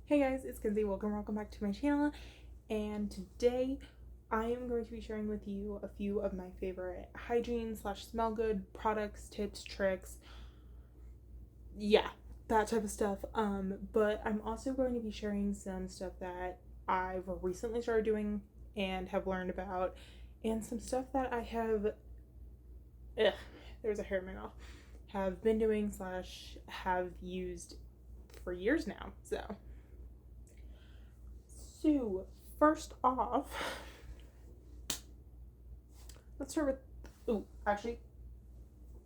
Hey guys, it's Kenzie. Welcome back to my channel. And today I am going to be sharing with you a few of my favorite hygiene slash smell good products, tips, tricks. Yeah, that type of stuff. But I'm also going to be sharing some stuff that I've recently started doing and have learned about, and some stuff that I have there's a hair in my mouth. Have been doing slash have used for years now. So, first off, let's start with,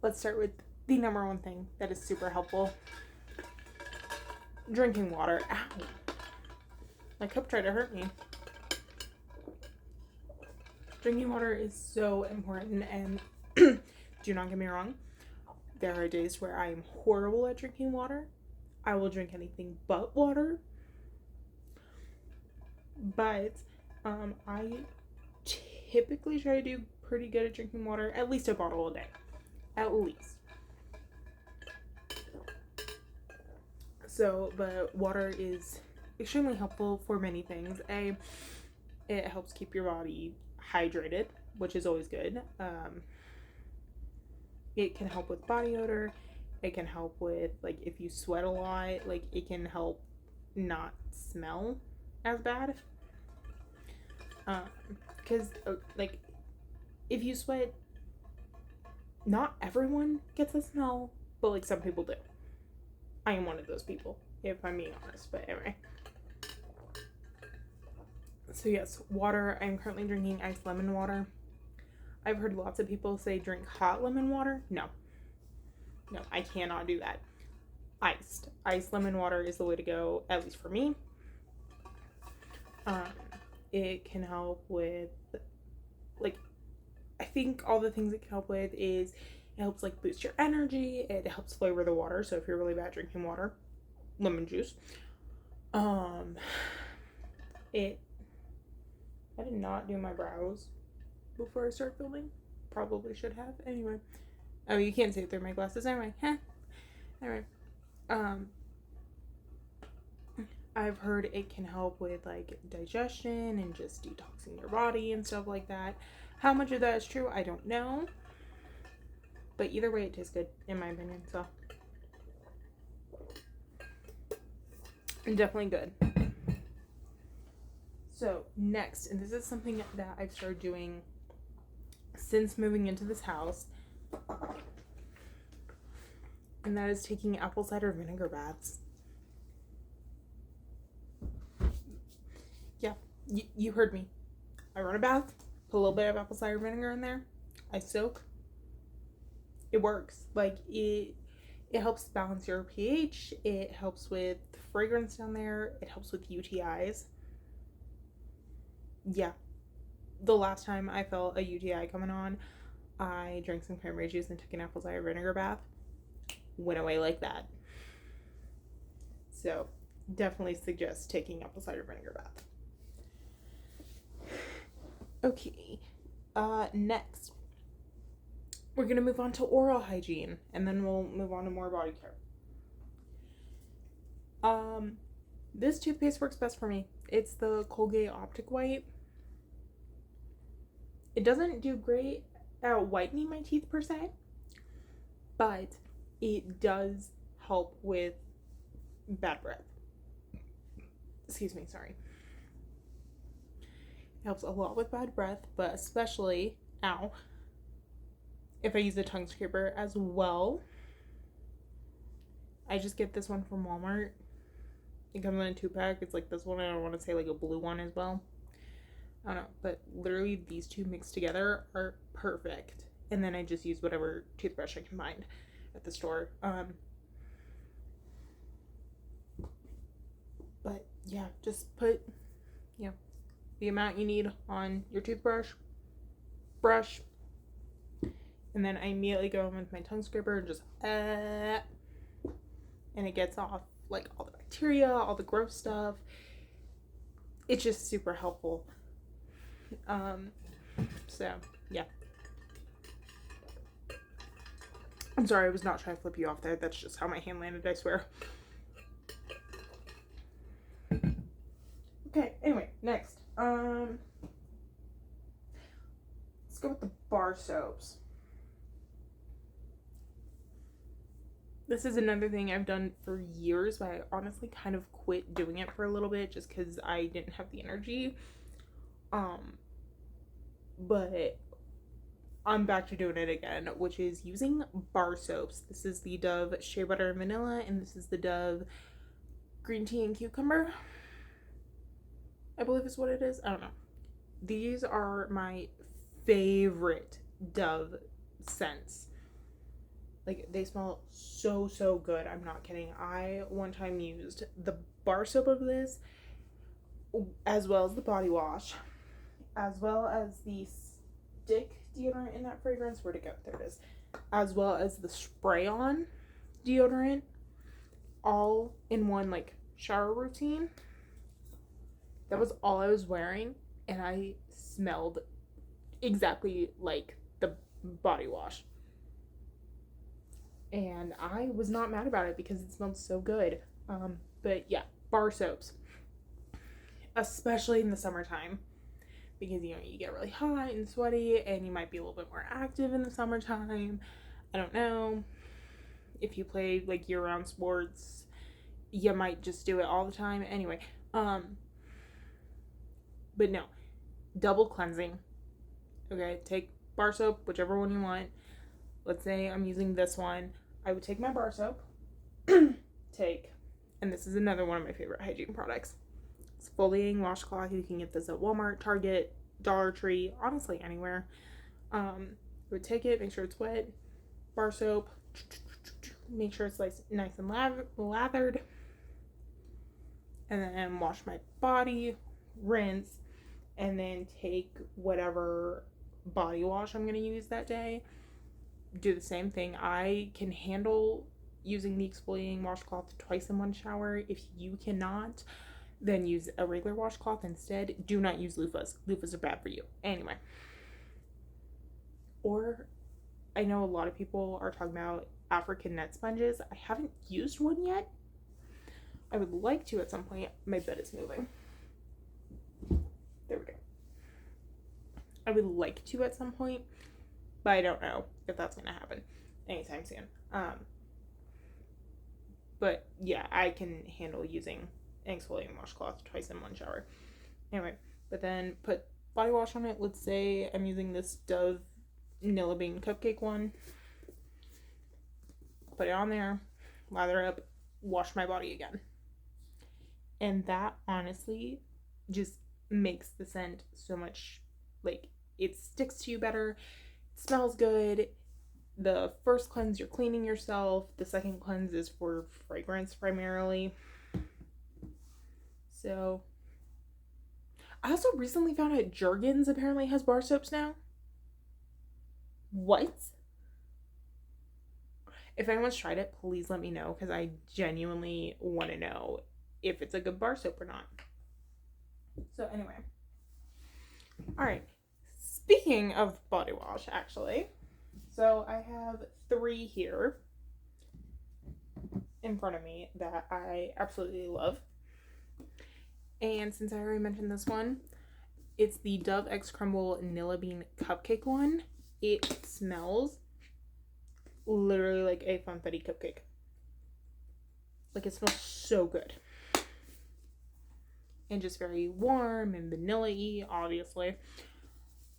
let's start with the number one thing that is super helpful. Drinking water. Ow. My cup tried to hurt me. Drinking water is so important, and do not get me wrong, there are days where I am horrible at drinking water. I will drink anything but water. But I typically try to do pretty good at drinking water, at least a bottle a day. At least. So, but water is extremely helpful for many things. It helps keep your body hydrated, which is always good. It can help with body odor. It can help with, like, if you sweat a lot, like, it can help not smell as bad. Because, like, if you sweat, not everyone gets a smell, but, like, some people do. I am one of those people, if I'm being honest, but anyway. So yes, water. I'm currently drinking iced lemon water. I've heard lots of people say drink hot lemon water. No, I cannot do that. Iced lemon water is the way to go, at least for me. It can help with, like, I think all the things it can help with is it helps, like, boost your energy. It helps flavor the water. So if you're really bad drinking water, lemon juice. I did not do my brows before I start filming. Probably should have. Anyway. Oh, you can't see it through my glasses. Anyway. Anyway. I've heard it can help with, like, digestion and just detoxing your body and stuff like that. How much of that is true, I don't know. But either way, it tastes good, in my opinion, so. Definitely good. So, next, and this is something that I've started doing since moving into this house, and that is taking apple cider vinegar baths. Yeah, you heard me. I run a bath, put a little bit of apple cider vinegar in there, I soak. It works. Like, it helps balance your pH. It helps with fragrance down there. It helps with UTIs. Yeah. The last time I felt a UTI coming on, I drank some cranberry juice and took an apple cider vinegar bath. Went away like that. So, definitely suggest taking apple cider vinegar bath. Okay. Next, we're going to move on to oral hygiene, and then we'll move on to more body care. This toothpaste works best for me. It's the Colgate Optic White. It doesn't do great at whitening my teeth per se, but it does help with bad breath. Excuse me, sorry. It helps a lot with bad breath, but especially, if I use a tongue scraper as well. I just get this one from Walmart. It comes in a 2-pack. It's like this one. I don't want to say like a blue one as well. I don't know. But literally these two mixed together are perfect. And then I just use whatever toothbrush I can find at the store. But yeah, just put, the amount you need on your toothbrush, brush, and then I immediately go in with my tongue scraper and just and it gets off, like, all the bacteria, all the gross stuff. It's just super helpful. So yeah. I'm sorry, I was not trying to flip you off there. That's just how my hand landed, I swear. bar soaps. This is another thing I've done for years, but I honestly kind of quit doing it for a little bit just because I didn't have the energy. But I'm back to doing it again, which is using bar soaps. This is the Dove Shea Butter and Vanilla, and this is the Dove Green Tea and Cucumber, I believe is what it is. I don't know. These are my favorite Dove scents. Like, they smell so good. I'm not kidding. I one time used the bar soap of this, as well as the body wash, as well as the stick deodorant in that fragrance. Where'd it go? There it is. As well as the spray-on deodorant, all in one, like, shower routine. That was all I was wearing, and I smelled exactly like the body wash. And I was not mad about it because it smelled so good. But yeah, bar soaps, especially in the summertime, because, you know, you get really hot and sweaty, and you might be a little bit more active in the summertime. I don't know. If you play, like, year-round sports, you might just do it all the time. Anyway, but no, double cleansing. Okay, take bar soap, whichever one you want. Let's say I'm using this one. I would take my bar soap, and this is another one of my favorite hygiene products. Exfoliating washcloth. You can get this at Walmart, Target, Dollar Tree, honestly anywhere. I would take it, make sure it's wet, bar soap, make sure it's nice and lathered, and then wash my body, rinse, and then take whatever body wash I'm going to use that day. Do the same thing. I can handle using the exfoliating washcloth twice in one shower. If you cannot, then use a regular washcloth instead. Do not use loofahs. Loofahs are bad for you. Anyway. Or, I know a lot of people are talking about African net sponges. I haven't used one yet. I would like to at some point. My bed is moving. There we go. I would like to at some point, but I don't know if that's going to happen anytime soon. But yeah, I can handle using an exfoliating washcloth twice in one shower. Anyway, but then put body wash on it. Let's say I'm using this Dove Vanilla Bean Cupcake one. Put it on there, lather up, wash my body again. And that honestly just makes the scent so much, like, it sticks to you better. It smells good. The first cleanse, you're cleaning yourself. The second cleanse is for fragrance primarily. So, I also recently found out Jergens apparently has bar soaps now. What? If anyone's tried it, please let me know, because I genuinely want to know if it's a good bar soap or not. So anyway. Alright. Speaking of body wash, actually. So I have 3 here in front of me that I absolutely love. And since I already mentioned this one, it's the Dove X Crumble Vanilla Bean Cupcake one. It smells literally like a funfetti cupcake. Like, it smells so good. And just very warm and vanilla-y, obviously.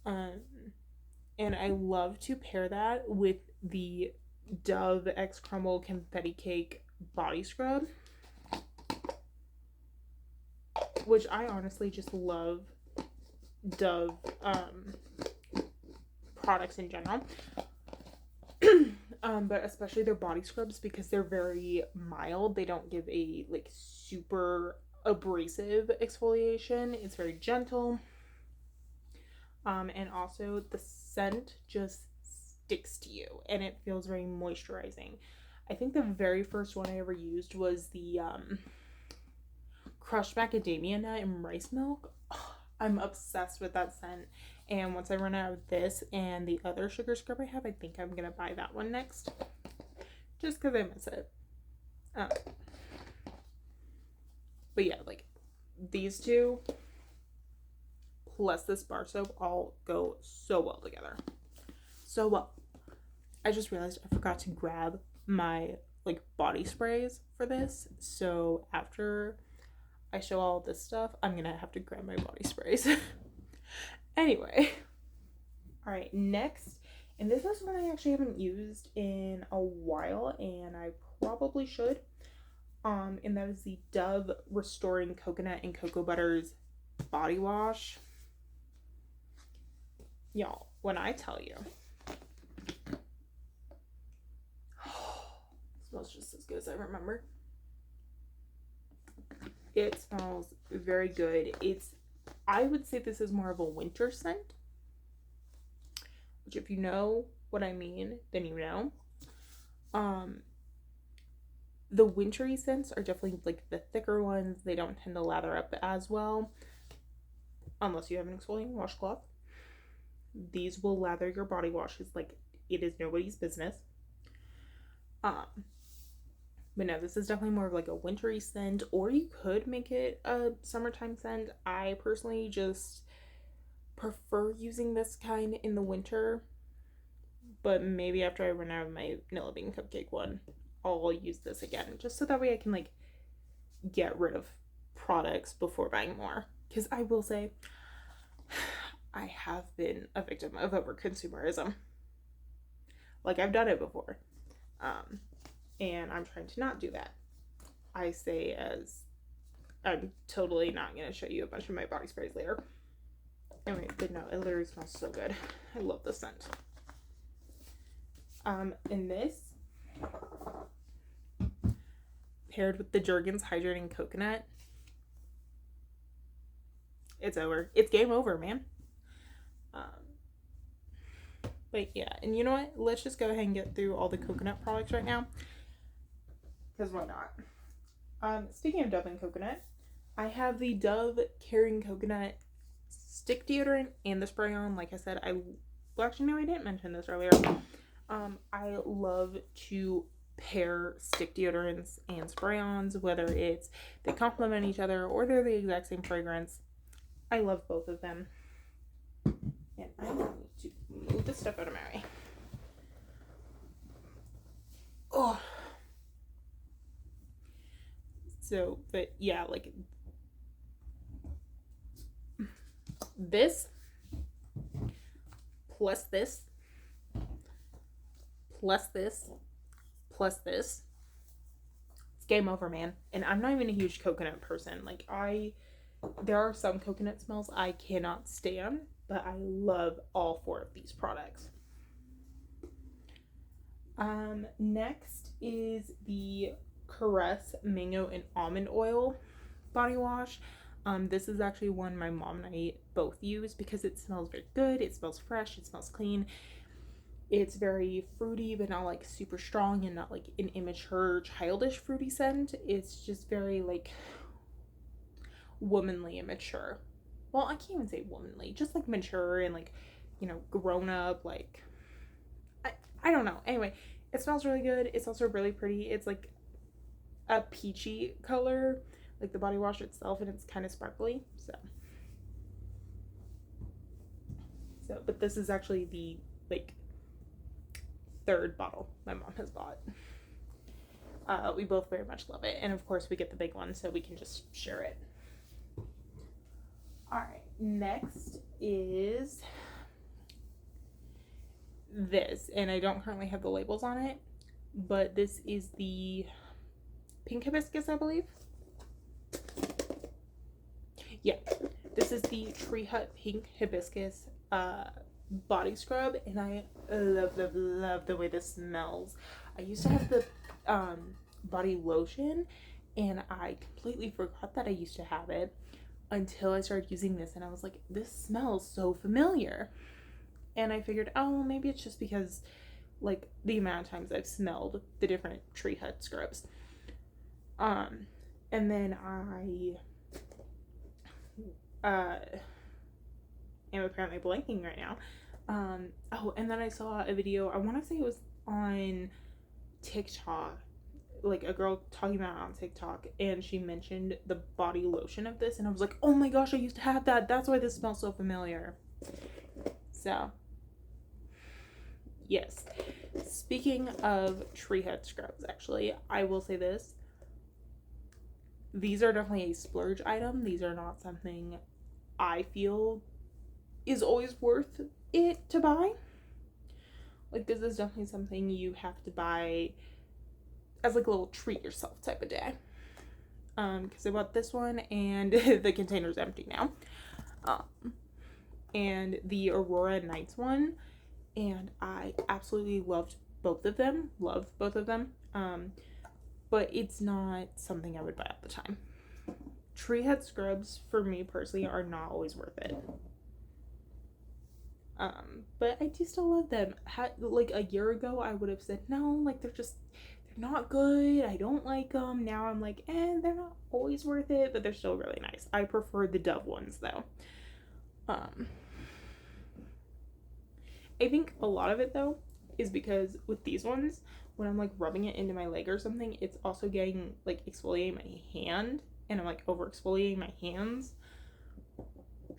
And I love to pair that with the Dove X Crumble Confetti Cake Body Scrub, which I honestly just love Dove products in general. But especially their body scrubs, because they're very mild. They don't give a, like, super abrasive exfoliation. It's very gentle. And also the scent just sticks to you, and it feels very moisturizing. I think the very first one I ever used was the crushed macadamia nut and rice milk. Oh, I'm obsessed with that scent. And once I run out of this and the other sugar scrub I have, I think I'm gonna buy that one next, just because I miss it. But yeah, like, these two plus this bar soap all go so well together. So I just realized I forgot to grab my like body sprays for this. So after I show all this stuff, I'm gonna have to grab my body sprays. Anyway, all right, next, and this is one I actually haven't used in a while, and I probably should. And that is the Dove Restoring Coconut and Cocoa Butters body wash. Y'all, when I tell you, it smells just as good as I remember. It smells very good. I would say this is more of a winter scent, which if you know what I mean, then you know. The wintry scents are definitely like the thicker ones. They don't tend to lather up as well unless you have an exfoliating washcloth. These will lather your body washes like it is nobody's business. But no, this is definitely more of like a wintry scent, or you could make it a summertime scent. I personally just prefer using this kind in the winter, but maybe after I run out of my vanilla bean cupcake one, I'll use this again, just so that way I can like get rid of products before buying more. Because I will say, I have been a victim of overconsumerism. Like, I've done it before. And I'm trying to not do that. I say as I'm totally not going to show you a bunch of my body sprays later. Anyway, but no, it literally smells so good. I love the scent. And this, paired with the Jergens Hydrating Coconut, it's over. It's game over, man. But yeah, and you know what? Let's just go ahead and get through all the coconut products right now. Because why not? Speaking of Dove and coconut, I have the Dove Caring Coconut Stick Deodorant and the spray-on. Like I said, well, actually, no, I didn't mention this earlier. I love to pair stick deodorants and spray-ons, whether it's they complement each other or they're the exact same fragrance. I love both of them. And I need to move this stuff out of my way. Oh. So, but yeah, like this plus this plus this plus this, it's game over, man. And I'm not even a huge coconut person. Like, there are some coconut smells I cannot stand, but I love all four of these products. Next is the Caress Mango and Almond Oil body wash. This is actually one my mom and I both use because it smells very good. It smells fresh. It smells clean. It's very fruity, but not like super strong and not like an immature, childish fruity scent. It's just very like womanly and mature. Well, I can't even say womanly, just like mature and like, you know, grown up. Like, I don't know. Anyway, it smells really good. It's also really pretty. It's like a peachy color, like the body wash itself, and it's kind of sparkly. So, but this is actually the like third bottle my mom has bought. We both very much love it, and of course we get the big one so we can just share it. All right, next is this, and I don't currently have the labels on it, but this is the pink hibiscus, I believe. Yeah, this is the Tree Hut Pink Hibiscus body scrub, and I love the way this smells. I used to have the body lotion, and I completely forgot that I used to have it until I started using this, and I was like, this smells so familiar. And I figured, oh, maybe it's just because like the amount of times I've smelled the different Tree Hut scrubs. And then I am apparently blanking right now. Oh, and then I saw a video, I want to say it was on TikTok, like a girl talking about it on TikTok, and she mentioned the body lotion of this, and I was like, oh my gosh, I used to have that. That's why this smells so familiar. So, Yes. Speaking of tree head scrubs, actually, I will say this. These are definitely a splurge item. These are not something I feel is always worth it to buy. Like, this is definitely something you have to buy as like a little treat yourself type of day. Because I bought this one and the container's empty now. And the Aurora Nights one, and I absolutely loved both of them. But it's not something I would buy at the time. Tree head scrubs for me personally are not always worth it. But I do still love them. Like a year ago, I would have said no, like they're not good. I don't like them. Now I'm like, they're not always worth it, but they're still really nice. I prefer the Dove ones though. I think a lot of it though is because with these ones, when I'm like rubbing it into my leg or something, it's also getting like exfoliating my hand, and I'm like over exfoliating my hands.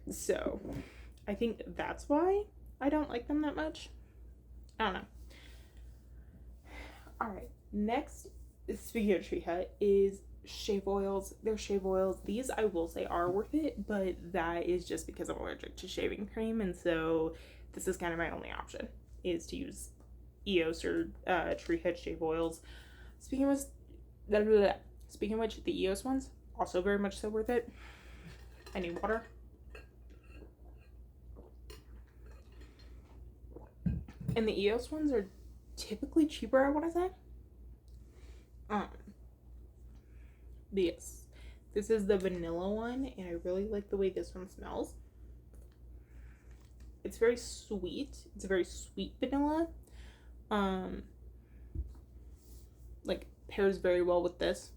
So I think that's why I don't like them that much. I don't know. Alright, next, speaking of tree head, is shave oils. They're shave oils. These I will say are worth it, but that is just because I'm allergic to shaving cream, and so this is kind of my only option, is to use EOS or tree head shave oils. Speaking of which, the EOS ones also very much so worth it. I need water. And the EOS ones are typically cheaper, I want to say. But yes, this is the vanilla one, and I really like the way this one smells. It's very sweet. It's a very sweet vanilla. Like pairs very well with this.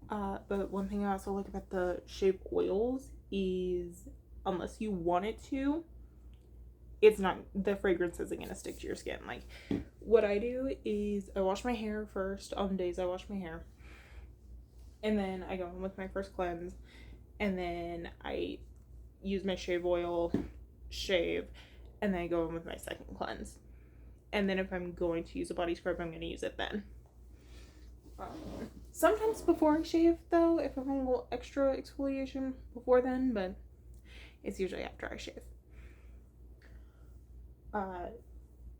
But one thing I also like about the shave oils is, unless you want it to, it's not, the fragrance isn't gonna stick to your skin. Like, what I do is I wash my hair first on the days I wash my hair, and then I go in with my first cleanse, and then I use my shave oil, shave, and then I go in with my second cleanse. And then if I'm going to use a body scrub, I'm going to use it then. Sometimes before I shave, though, if I want a little extra exfoliation before then, but it's usually after I shave.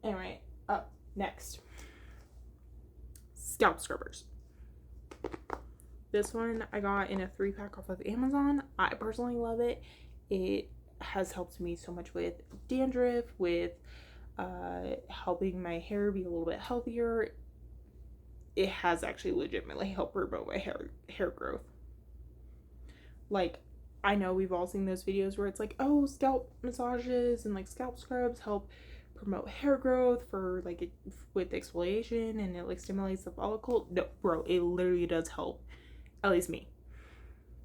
Anyway, up next, scalp scrubbers. This one I got in a 3-pack off of Amazon. I personally love it. It has helped me so much with dandruff, with helping my hair be a little bit healthier. It has actually legitimately helped promote my hair growth. Like, I know we've all seen those videos where it's like, oh, scalp massages and like scalp scrubs help promote hair growth for like with exfoliation, and it like stimulates the follicle. No, bro, it literally does help. At least me.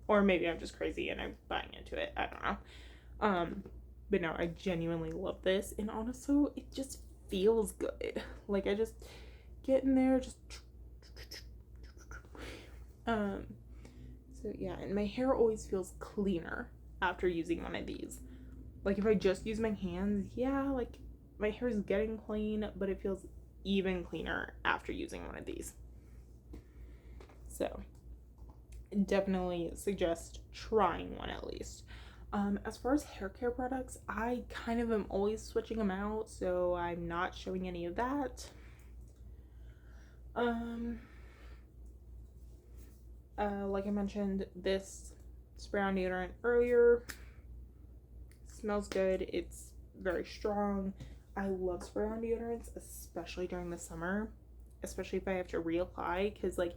Or maybe I'm just crazy and I'm buying into it. I don't know. But no, I genuinely love this, and honestly, it just feels good. Like, I just get in there, just so yeah, and my hair always feels cleaner after using one of these. Like, if I just use my hands, yeah, like my hair is getting clean, but it feels even cleaner after using one of these. So definitely suggest trying one at least. As far as hair care products, I kind of am always switching them out, so I'm not showing any of that. Like I mentioned, this spray on deodorant earlier. Smells good. It's very strong. I love spray on deodorants, especially during the summer, especially if I have to reapply, because like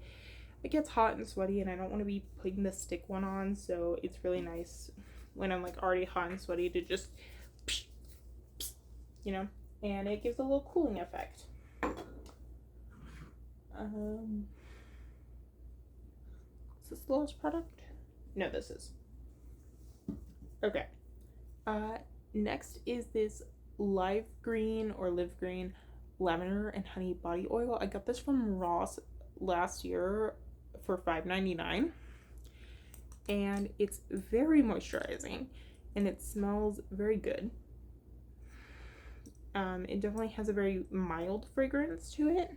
it gets hot and sweaty and I don't want to be putting the stick one on, so it's really nice when I'm like already hot and sweaty to just, you know, and it gives a little cooling effect. Is this the last product? No, this is. Okay. Next is this Live Green lavender and honey body oil. I got this from Ross last year for $5.99, and it's very moisturizing and it smells very good. It definitely has a very mild fragrance to it,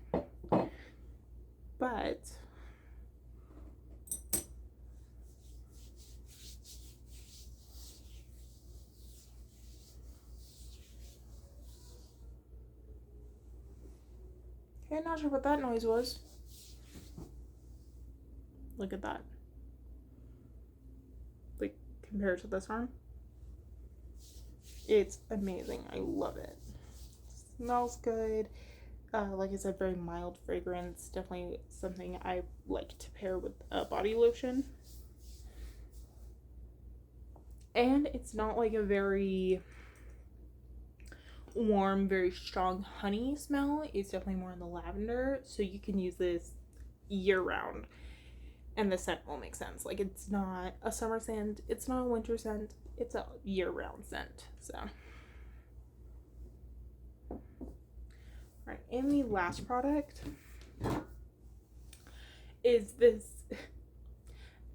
but okay, not sure what that noise was. Look at that. Like, compared to this one, it's amazing. I love it. Smells good. Like I said, very mild fragrance. Definitely something I like to pair with a body lotion. And it's not like a very warm, very strong honey smell. It's definitely more in the lavender, so you can use this year round and the scent will make sense. Like, it's not a summer scent, it's not a winter scent, it's a year round scent. So alright, and the last product is this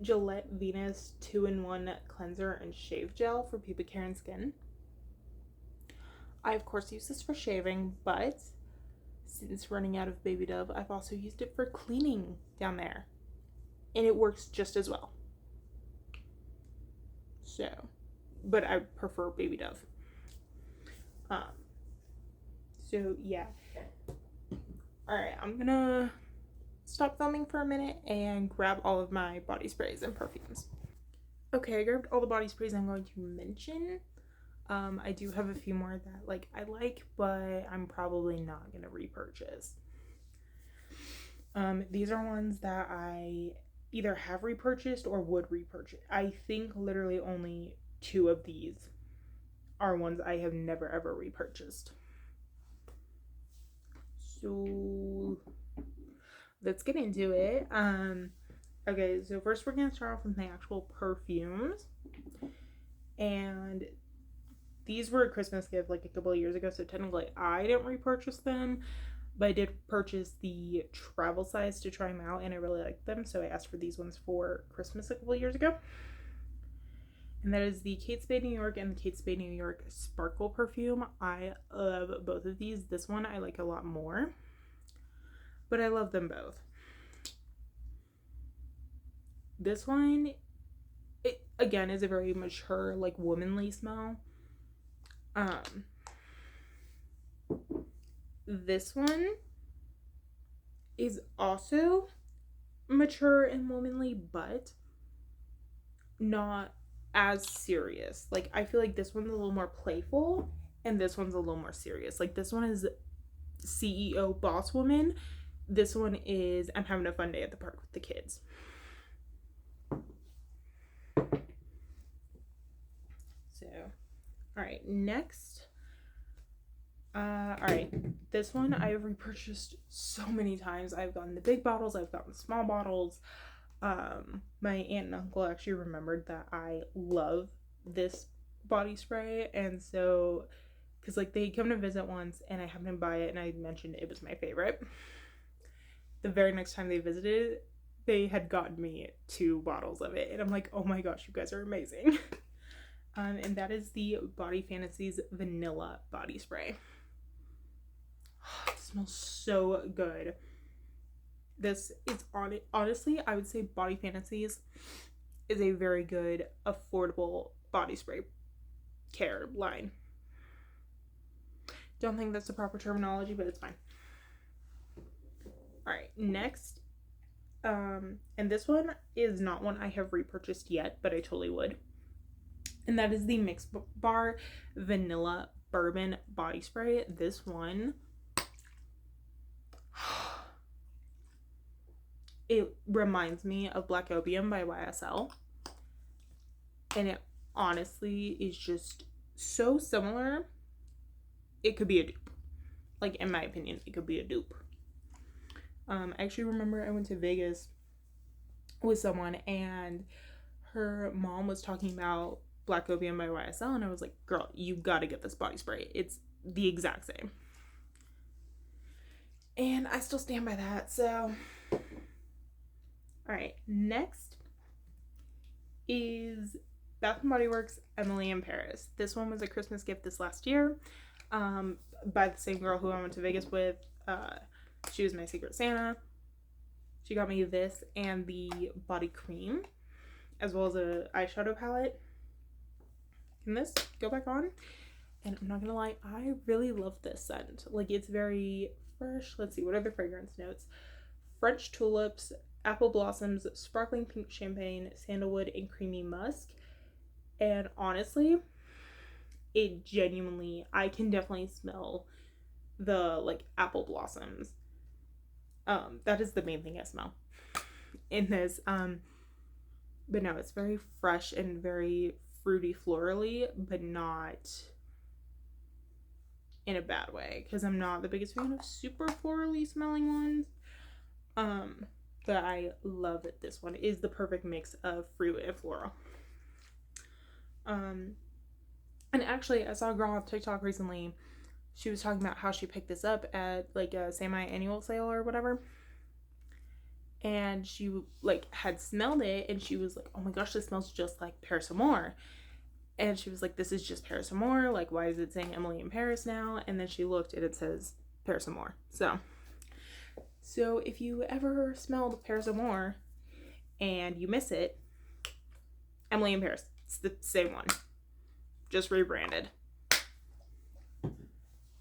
Gillette Venus 2-in-1 cleanser and shave gel for pubic hair and skin. I of course use this for shaving, but since running out of Baby Dove, I've also used it for cleaning down there, and it works just as well. So, but I prefer Baby Dove. So yeah. Alright, I'm gonna stop filming for a minute and grab all of my body sprays and perfumes. Okay, I grabbed all the body sprays I'm going to mention. I do have a few more that like I like, but I'm probably not gonna repurchase. These are ones that I either have repurchased or would repurchase. I think literally only 2 of these are ones I have never ever repurchased. So let's get into it. Okay, so first we're gonna start off with my actual perfumes, and these were a Christmas gift like a couple of years ago, so technically I didn't repurchase them, but I did purchase the travel size to try them out, and I really liked them, so I asked for these ones for Christmas a couple of years ago. And that is the Kate Spade New York and the Kate Spade New York Sparkle perfume. I love both of these. This one I like a lot more, but I love them both. This one, it again is a very mature, like womanly smell. This one is also mature and womanly, but not as serious. Like, I feel like this one's a little more playful and this one's a little more serious. Like, this one is CEO boss woman. This one is I'm having a fun day at the park with the kids. So, all right, next. All right, this one I have repurchased so many times. I've gotten the big bottles, I've gotten small bottles. My aunt and uncle actually remembered that I love this body spray, and so, because like they come to visit once and I happened to buy it and I mentioned it was my favorite. The very next time they visited, they had gotten me 2 bottles of it, and I'm like, oh my gosh, you guys are amazing. And that is the Body Fantasies Vanilla Body Spray. It smells so good. This is honestly, I would say Body Fantasies is a very good, affordable body spray care line. Don't think that's the proper terminology, but it's fine. Alright, next. And this one is not one I have repurchased yet, but I totally would. And that is the Mix Bar Vanilla Bourbon Body Spray. This one, it reminds me of Black Opium by YSL. And it honestly is just so similar. It could be a dupe. Like, in my opinion, it could be a dupe. I actually remember I went to Vegas with someone and her mom was talking about Black Opium by YSL, and I was like, girl, you gotta get this body spray. It's the exact same. And I still stand by that, so. Alright, next is Bath & Body Works Emily in Paris. This one was a Christmas gift this last year. by the same girl who I went to Vegas with. She was my secret Santa. She got me this and the body cream, as well as a eyeshadow palette. Can this go back on? And I'm not gonna lie, I really love this scent. Like, it's very fresh. Let's see, what are the fragrance notes? French tulips, apple blossoms, sparkling pink champagne, sandalwood, and creamy musk. And honestly, it genuinely, I can definitely smell the like apple blossoms. That is the main thing I smell in this. But no, it's very fresh and very fruity florally, but not in a bad way, because I'm not the biggest fan of super florally smelling ones. But I love it. This one is the perfect mix of fruit and floral. And actually, I saw a girl on TikTok recently. She was talking about how she picked this up at like a semi-annual sale or whatever. And she like had smelled it and she was like, oh my gosh, this smells just like Paris Amour. And she was like, this is just Paris Amour. Like, why is it saying Emily in Paris now? And then she looked and it says Paris Amour. So if you ever smelled Paris Amour and you miss it, Emily in Paris. It's the same one, just rebranded.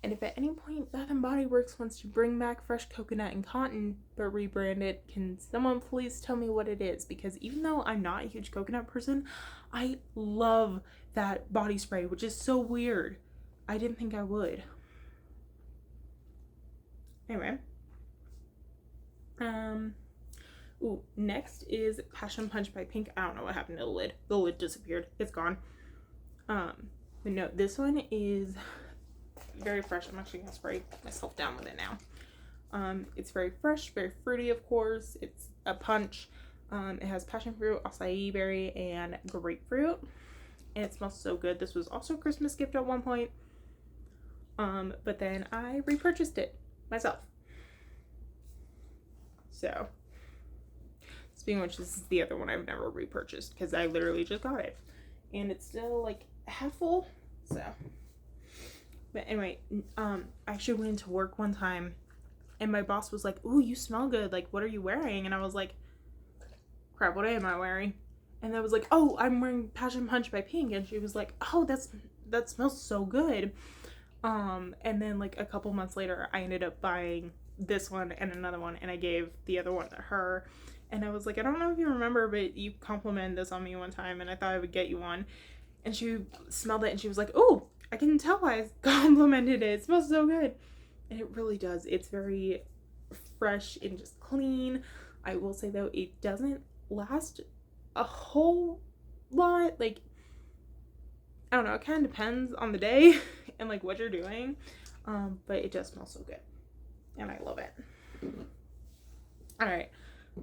And if at any point Bath & Body Works wants to bring back fresh coconut and cotton but rebrand it, can someone please tell me what it is? Because even though I'm not a huge coconut person, I love that body spray, which is so weird. I didn't think I would. Anyway. Ooh, next is Passion Punch by Pink. I don't know what happened to the lid. The lid disappeared. It's gone. But no, this one is very fresh. I'm actually gonna spray myself down with it now. It's very fresh, very fruity, of course. It's a punch. It has passion fruit, acai berry, and grapefruit. And it smells so good. This was also a Christmas gift at one point. But then I repurchased it myself. So, speaking of which, this is the other one I've never repurchased because I literally just got it. And it's still like half full. So, but anyway, I actually went into work one time and my boss was like, ooh, you smell good. Like, what are you wearing? And I was like, crap, what am I wearing? And I was like, oh, I'm wearing Passion Punch by Pink. And she was like, oh, that smells so good. And then like a couple months later, I ended up buying this one and another one, and I gave the other one to her. And I was like, I don't know if you remember, but you complimented this on me one time, and I thought I would get you one. And she smelled it, and she was like, oh, I can tell I complimented it. It smells so good. And it really does. It's very fresh and just clean. I will say, though, it doesn't last a whole lot. Like, I don't know. It kind of depends on the day and, like, what you're doing. But it does smell so good. And I love it. Alright.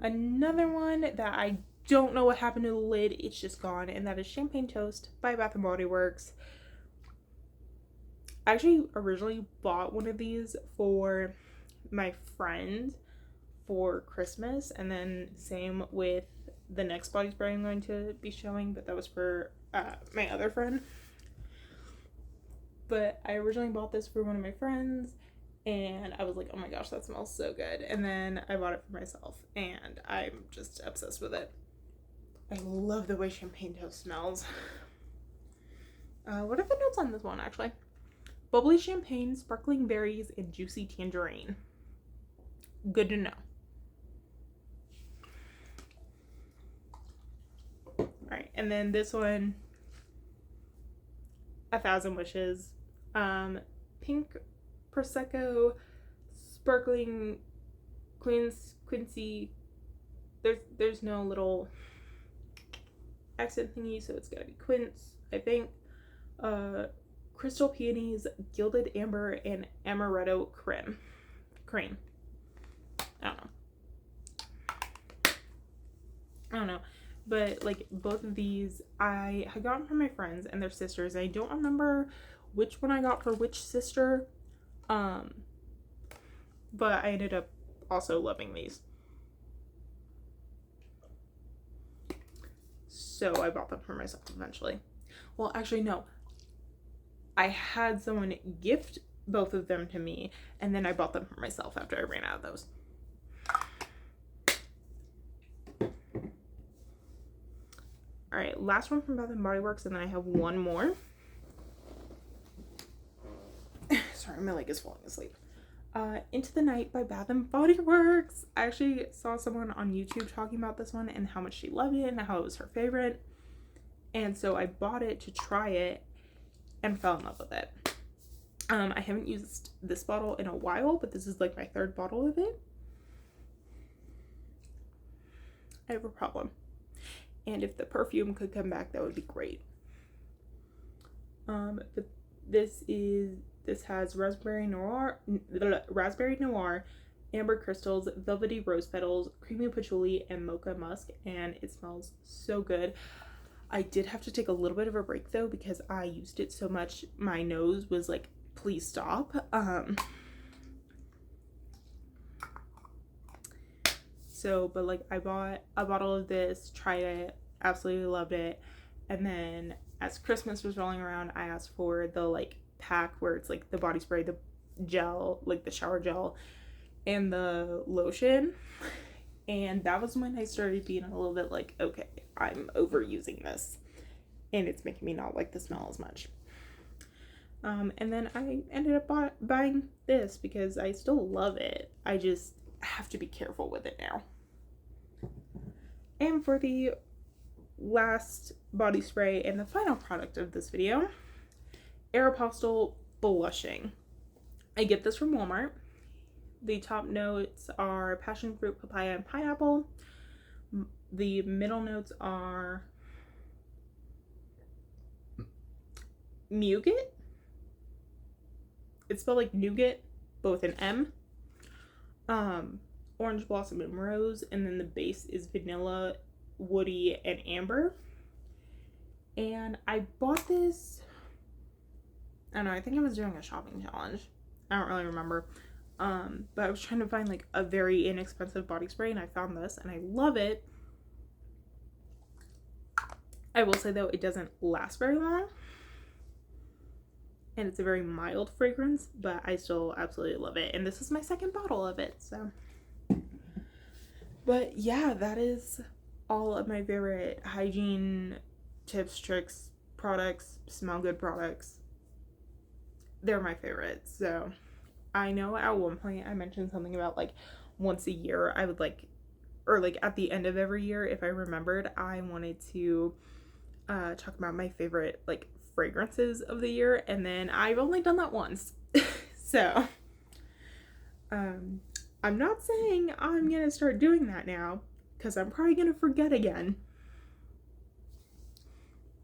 Another one that I don't know what happened to the lid. It's just gone. And that is Champagne Toast by Bath & Body Works. I actually originally bought one of these for my friend for Christmas. And then same with the next body spray I'm going to be showing. But that was for my other friend. But I originally bought this for one of my friends. And I was like, oh my gosh, that smells so good. And then I bought it for myself. And I'm just obsessed with it. I love the way Champagne Toast smells. What are the notes on this one, actually? Bubbly champagne, sparkling berries, and juicy tangerine. Good to know. Alright, and then this one, 1,000 Wishes. Pink Prosecco, sparkling Quincy. There's no little accent thingy, so it's gotta be quince, I think. Crystal peonies, gilded amber, and amaretto cream. I don't know. But like both of these I had gotten from my friends and their sisters. I don't remember which one I got for which sister. But I ended up also loving these. So I bought them for myself eventually. Well, actually, no. I had someone gift both of them to me, and then I bought them for myself after I ran out of those. All right, last one from Bath & Body Works, and then I have one more. Sorry, my leg is falling asleep. Into the Night by Bath & Body Works. I actually saw someone on YouTube talking about this one and how much she loved it and how it was her favorite. And so I bought it to try it and fell in love with it. I haven't used this bottle in a while, but this is like my third bottle of it. I have a problem. And if the perfume could come back, that would be great. But this has raspberry noir, amber crystals, velvety rose petals, creamy patchouli, and mocha musk, and it smells so good. I did have to take a little bit of a break though because I used it so much my nose was like, please stop. But like I bought a bottle of this, tried it, absolutely loved it, and then as Christmas was rolling around, I asked for the like pack where it's like the body spray, the gel, like the shower gel, and the lotion, and that was when I started being a little bit like, okay, I'm overusing this and it's making me not like the smell as much. And then I ended up buying this because I still love it. I just have to be careful with it now. And for the last body spray and the final product of this video, Aeropostale Blushing. I get this from Walmart. The top notes are passion fruit, papaya, and pineapple. The middle notes are nougat. It's spelled like nougat, but with an M. Orange blossom and rose, and then the base is vanilla, woody, and amber. And I bought this, I don't know, I think I was doing a shopping challenge. I don't really remember. But I was trying to find like a very inexpensive body spray, and I found this and I love it. I will say though, it doesn't last very long. And it's a very mild fragrance, but I still absolutely love it. And this is my second bottle of it, so. But yeah, that is all of my favorite hygiene tips, tricks, products, smell good products. They're my favorites. So I know at one point I mentioned something about like once a year I would like, or like at the end of every year, if I remembered, I wanted to talk about my favorite like fragrances of the year, and then I've only done that once. So I'm not saying I'm gonna start doing that now because I'm probably gonna forget again,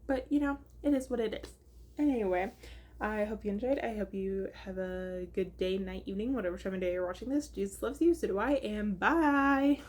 but you know, it is what it is. Anyway, I hope you enjoyed. I hope you have a good day, night, evening, whatever time of day you're watching this. Jesus loves you, so do I, and bye.